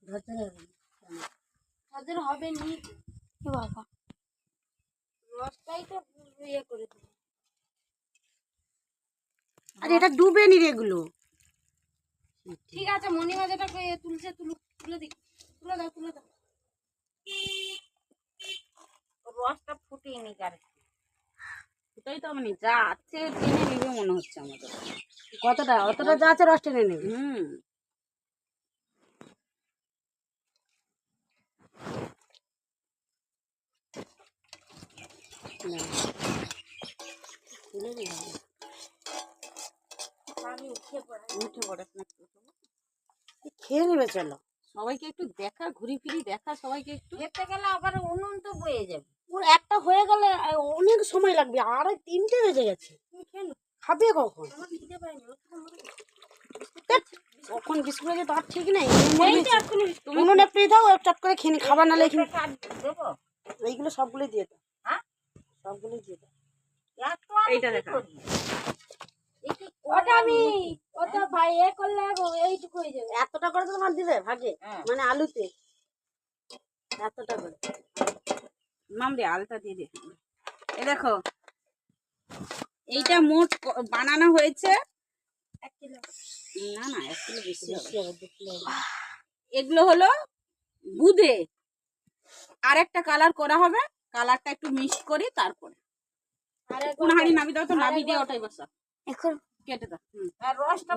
ধরতে হবে নি কি বাবা, রসটাই তো ইয়ে করে দিল। আরে এটা ডুবে নি রে এগুলো। ঠিক আছে, মনি মাজাটা তুলছে, তুলে দিই, তুলে দাও। রসটা ফুটিয়ে নি কারে, এটাই তো আমি যা আছে টেনে নিবে মনে হচ্ছে আমাদের। কতটা অতটা যা আছে রস টেনে নেবে। উঠে পড়ে খেয়ে নেবে চলো। সবাইকে একটু দেখা, ঘুরি ফিরি দেখা সবাইকে একটু। খেতে গেলে আবার উনুন তো বয়ে যাবে। ওর একটা হয়ে গেলে অনেক সময় লাগবে, আর 3টে বেজে গেছে। খাবে কখন? কখন বিস্কুট হয়েছে তার ঠিক নেই। উনুনে পেয়ে দাও, চট করে খেয়ে নি, খাবার নালে দেবো এইগুলো সবগুলোই দিয়ে দাও। সবগুলোই দিয়ে দাও। এইটা দেখা, ওটা আমি ওটা ভাই এ করলে এইটুকু হয়ে যাবে। এতটা করে তোমার দিবে ভাগে, মানে আলুতে এতটা করে। মামরে আলতা দিয়ে দে। এ দেখো, এইটা মোট বানানো হয়েছে 1 কিলো। না 1 কিলো বেশি হবে। 2 কিলো। এগুলো হলো বুদে, আর একটা কালার করা হবে, কালারটা একটু মিক্স করি তারপরে। কোন হাঁড়ি নাবি দাও তো, নাবি দিয়ে ওটাই বসা, এখন কেটে দাও। রসটা